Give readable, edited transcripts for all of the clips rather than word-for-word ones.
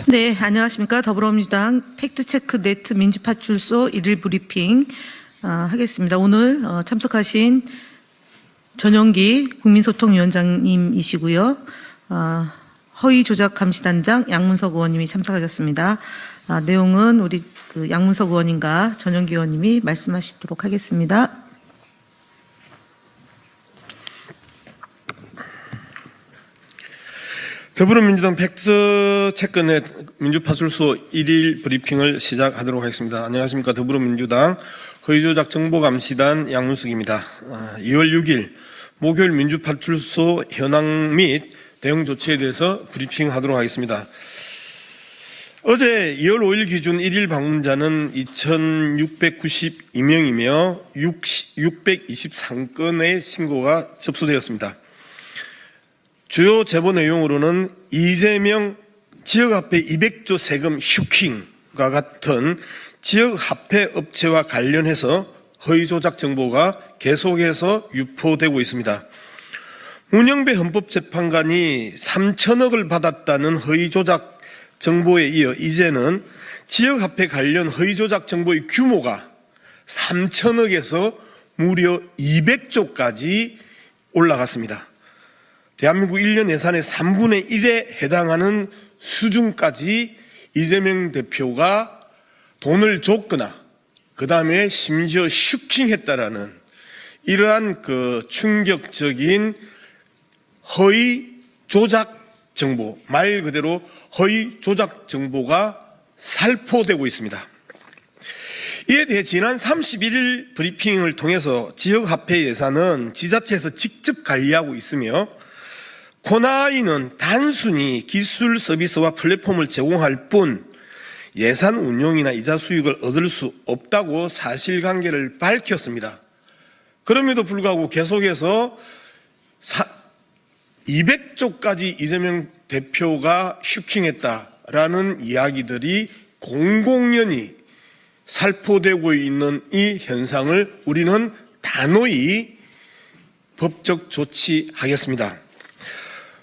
네, 안녕하십니까. 더불어민주당 팩트체크 네트 민주파출소 1일 브리핑 하겠습니다. 오늘 참석하신 전용기 국민소통위원장님이시고요. 허위조작감시단장 양문석 의원님이 참석하셨습니다. 내용은 우리 양문석 의원님과 전용기 의원님이 말씀하시도록 하겠습니다. 더불어민주당 팩트체크 넷 민주파출소 1일 브리핑을 시작하도록 하겠습니다. 안녕하십니까. 더불어민주당 허위조작정보감시단 양문석입니다. 2월 6일 목요일 민주파출소 현황 및 대응 조치에 대해서 브리핑하도록 하겠습니다. 어제 2월 5일 기준 1일 방문자는 2,692명이며 623건의 신고가 접수되었습니다. 주요 제보 내용으로는 이재명 지역화폐 200조 세금 슈킹과 같은 지역화폐 업체와 관련해서 허위조작 정보가 계속해서 유포되고 있습니다. 문영배 헌법재판관이 3천억을 받았다는 허위조작 정보에 이어 이제는 지역화폐 관련 허위조작 정보의 규모가 3천억에서 무려 200조까지 올라갔습니다. 대한민국 1년 예산의 3분의 1에 해당하는 수준까지 이재명 대표가 돈을 줬거나 그 다음에 심지어 슈킹했다라는 이러한 충격적인 허위 조작 정보, 말 그대로 허위 조작 정보가 살포되고 있습니다. 이에 대해 지난 31일 브리핑을 통해서 지역화폐 예산은 지자체에서 직접 관리하고 있으며 코나이는 단순히 기술 서비스와 플랫폼을 제공할 뿐 예산 운용이나 이자 수익을 얻을 수 없다고 사실관계를 밝혔습니다. 그럼에도 불구하고 계속해서 200조까지 이재명 대표가 슈킹했다라는 이야기들이 공공연히 살포되고 있는 이 현상을 우리는 단호히 법적 조치하겠습니다.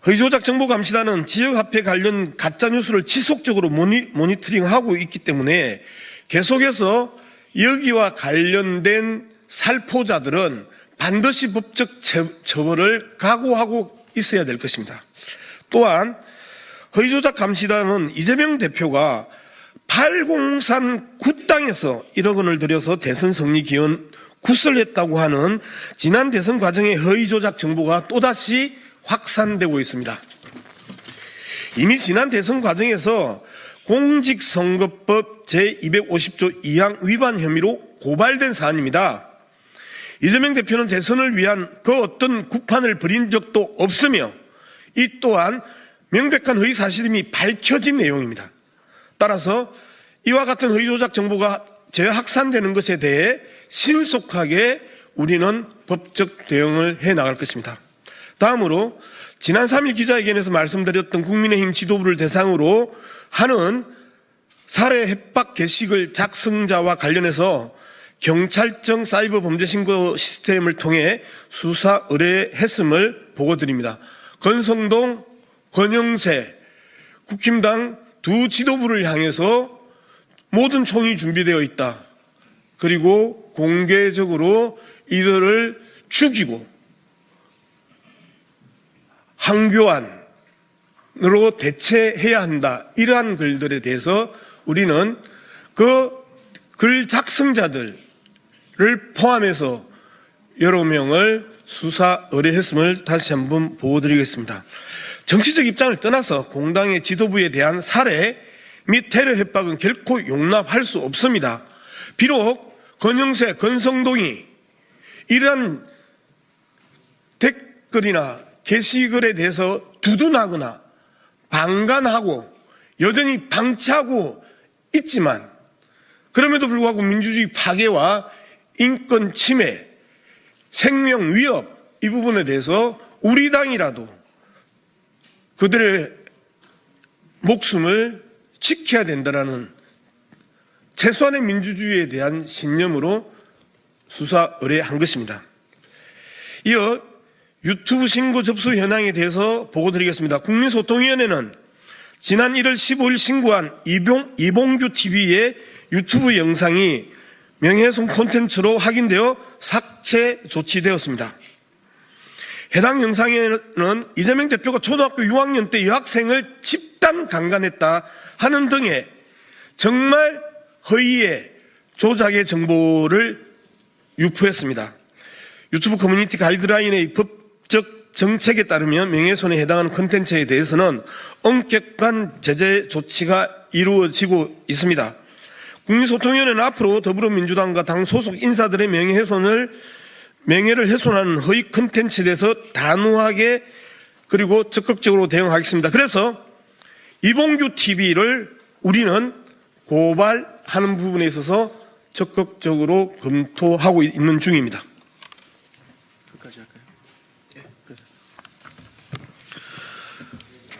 허위조작 정보감시단은 지역화폐 관련 가짜뉴스를 지속적으로 모니터링하고 있기 때문에 계속해서 여기와 관련된 살포자들은 반드시 법적 처벌을 각오하고 있어야 될 것입니다. 또한 허위조작 감시단은 이재명 대표가 팔공산 구땅에서 1억 원을 들여서 대선 승리 기원 구설했다고 하는 지난 대선 과정의 허위조작 정보가 또다시 확산되고 있습니다. 이미 지난 대선 과정에서 공직선거법 제250조 2항 위반 혐의로 고발된 사안입니다. 이재명 대표는 대선을 위한 그 어떤 구판을 벌인 적도 없으며 이 또한 명백한 허위 사실임이 밝혀진 내용입니다. 따라서 이와 같은 허위조작 정보가 재확산되는 것에 대해 신속하게 우리는 법적 대응을 해나갈 것입니다. 다음으로 지난 3일 기자회견에서 말씀드렸던 국민의힘 지도부를 대상으로 하는 살해 협박 게시글 작성자와 관련해서 경찰청 사이버 범죄 신고 시스템을 통해 수사 의뢰했음을 보고드립니다. 권성동, 권영세, 국힘당 두 지도부를 향해서 모든 총이 준비되어 있다. 그리고 공개적으로 이들을 죽이고 항교안으로 대체해야 한다. 이러한 글들에 대해서 우리는 그 글 작성자들을 포함해서 여러 명을 수사 의뢰했음을 다시 한번 보고드리겠습니다. 정치적 입장을 떠나서 공당의 지도부에 대한 살해 및 테러 협박은 결코 용납할 수 없습니다. 비록 권영세, 권성동이 이러한 댓글이나 게시글에 대해서 두둔하거나 방관하고 여전히 방치하고 있지만 그럼에도 불구하고 민주주의 파괴와 인권 침해, 생명 위협 이 부분에 대해서 우리 당이라도 그들의 목숨을 지켜야 된다는 최소한의 민주주의에 대한 신념으로 수사 의뢰한 것입니다. 이어 유튜브 신고 접수 현황에 대해서 보고드리겠습니다. 국민소통위원회는 지난 1월 15일 신고한 이봉규 TV의 유튜브 영상이 명예훼손 콘텐츠로 확인되어 삭제 조치되었습니다. 해당 영상에는 이재명 대표가 초등학교 6학년 때 여학생을 집단 강간했다 하는 등의 정말 허위의 조작의 정보를 유포했습니다. 유튜브 커뮤니티 가이드라인의 법적 정책에 따르면 명예훼손에 해당하는 콘텐츠에 대해서는 엄격한 제재 조치가 이루어지고 있습니다. 국민소통위원회는 앞으로 더불어민주당과 당 소속 인사들의 명예를 훼손하는 허위 콘텐츠에 대해서 단호하게 그리고 적극적으로 대응하겠습니다. 그래서 이봉규 TV를 우리는 고발하는 부분에 있어서 적극적으로 검토하고 있는 중입니다.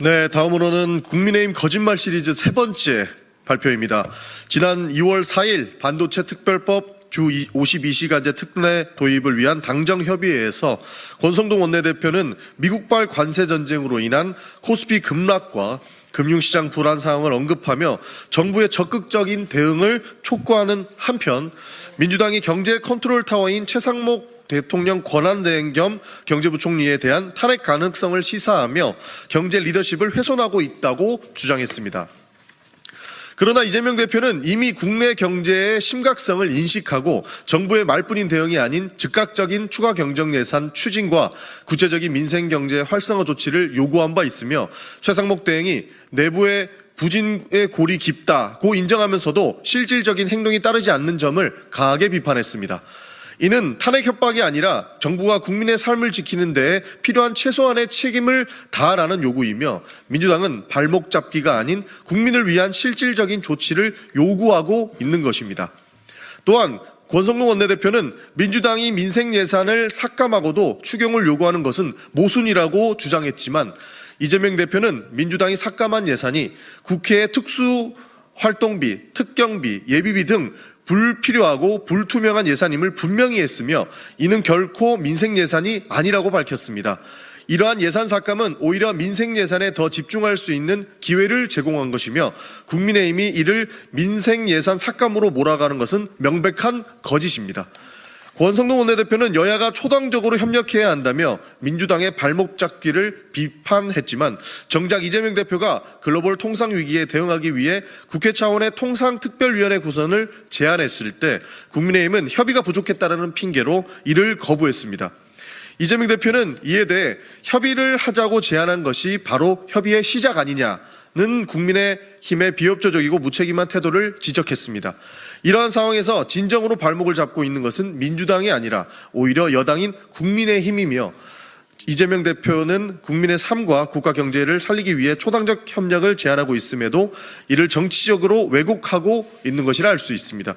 네, 다음으로는 국민의힘 거짓말 시리즈 세 번째 발표입니다. 지난 2월 4일 반도체 특별법 주 52시간제 특례 도입을 위한 당정협의회에서 권성동 원내대표는 미국발 관세 전쟁으로 인한 코스피 급락과 금융시장 불안 상황을 언급하며 정부의 적극적인 대응을 촉구하는 한편 민주당이 경제 컨트롤 타워인 최상목 대통령 권한대행 겸 경제부총리에 대한 탄핵 가능성을 시사하며 경제 리더십을 훼손하고 있다고 주장했습니다. 그러나 이재명 대표는 이미 국내 경제의 심각성을 인식하고 정부의 말뿐인 대응이 아닌 즉각적인 추가 경정 예산 추진과 구체적인 민생경제 활성화 조치를 요구한 바 있으며 최상목 대행이 내부의 부진의 골이 깊다고 인정하면서도 실질적인 행동이 따르지 않는 점을 강하게 비판했습니다. 이는 탄핵 협박이 아니라 정부가 국민의 삶을 지키는 데 필요한 최소한의 책임을 다하라는 요구이며 민주당은 발목 잡기가 아닌 국민을 위한 실질적인 조치를 요구하고 있는 것입니다. 또한 권성동 원내대표는 민주당이 민생 예산을 삭감하고도 추경을 요구하는 것은 모순이라고 주장했지만 이재명 대표는 민주당이 삭감한 예산이 국회의 특수활동비, 특경비, 예비비 등 불필요하고 불투명한 예산임을 분명히 했으며 이는 결코 민생 예산이 아니라고 밝혔습니다. 이러한 예산 삭감은 오히려 민생 예산에 더 집중할 수 있는 기회를 제공한 것이며 국민의힘이 이를 민생 예산 삭감으로 몰아가는 것은 명백한 거짓입니다. 권성동 원내대표는 여야가 초당적으로 협력해야 한다며 민주당의 발목 잡기를 비판했지만 정작 이재명 대표가 글로벌 통상 위기에 대응하기 위해 국회 차원의 통상특별위원회 구성을 제안했을 때 국민의힘은 협의가 부족했다는 핑계로 이를 거부했습니다. 이재명 대표는 이에 대해 협의를 하자고 제안한 것이 바로 협의의 시작 아니냐는 국민의힘의 비협조적이고 무책임한 태도를 지적했습니다. 이러한 상황에서 진정으로 발목을 잡고 있는 것은 민주당이 아니라 오히려 여당인 국민의힘이며 이재명 대표는 국민의 삶과 국가 경제를 살리기 위해 초당적 협력을 제안하고 있음에도 이를 정치적으로 왜곡하고 있는 것이라 할 수 있습니다.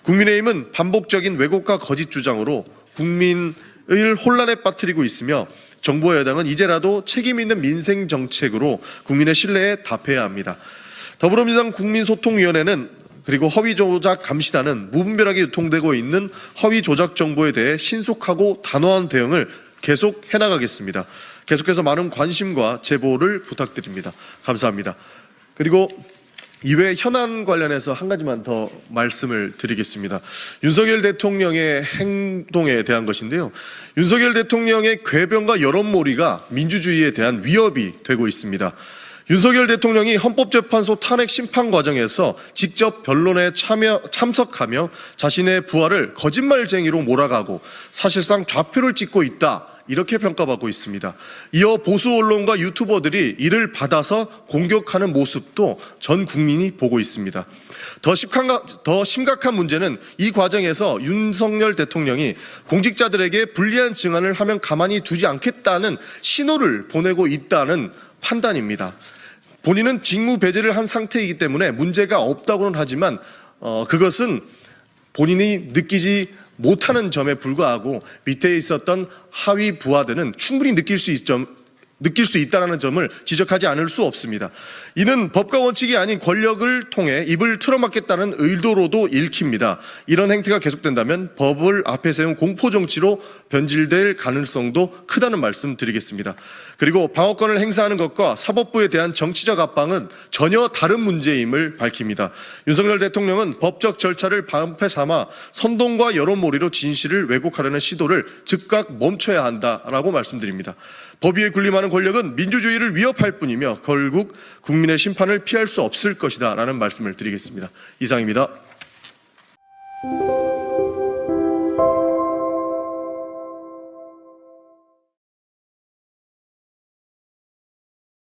국민의힘은 반복적인 왜곡과 거짓 주장으로 국민을 혼란에 빠뜨리고 있으며 정부와 여당은 이제라도 책임 있는 민생 정책으로 국민의 신뢰에 답해야 합니다. 더불어민주당 국민소통위원회는 그리고 허위조작 감시단은 무분별하게 유통되고 있는 허위조작 정보에 대해 신속하고 단호한 대응을 계속 해나가겠습니다. 계속해서 많은 관심과 제보를 부탁드립니다. 감사합니다. 그리고 이외 현안 관련해서 한 가지만 더 말씀을 드리겠습니다. 윤석열 대통령의 행동에 대한 것인데요. 윤석열 대통령의 궤변과 여론몰이가 민주주의에 대한 위협이 되고 있습니다. 윤석열 대통령이 헌법재판소 탄핵 심판 과정에서 직접 변론에 참석하며 자신의 부하를 거짓말쟁이로 몰아가고 사실상 좌표를 찍고 있다. 이렇게 평가받고 있습니다. 이어 보수 언론과 유튜버들이 이를 받아서 공격하는 모습도 전 국민이 보고 있습니다. 더 심각한 문제는 이 과정에서 윤석열 대통령이 공직자들에게 불리한 증언을 하면 가만히 두지 않겠다는 신호를 보내고 있다는 판단입니다. 본인은 직무 배제를 한 상태이기 때문에 문제가 없다고는 하지만 그것은 본인이 느끼지 못하는 점에 불과하고 밑에 있었던 하위 부하들은 충분히 느낄 수 느낄 수 있다는 점을 지적하지 않을 수 없습니다. 이는 법과 원칙이 아닌 권력을 통해 입을 틀어막겠다는 의도로도 읽힙니다. 이런 행태가 계속된다면 법을 앞에 세운 공포정치로 변질될 가능성도 크다는 말씀 드리겠습니다. 그리고 방어권을 행사하는 것과 사법부에 대한 정치적 압박은 전혀 다른 문제임을 밝힙니다. 윤석열 대통령은 법적 절차를 방패 삼아 선동과 여론몰이로 진실을 왜곡하려는 시도를 즉각 멈춰야 한다라고 말씀드립니다. 법 위에 군림하는 권력은 민주주의를 위협할 뿐이며 결국 국민의 심판을 피할 수 없을 것이다 라는 말씀을 드리겠습니다. 이상입니다.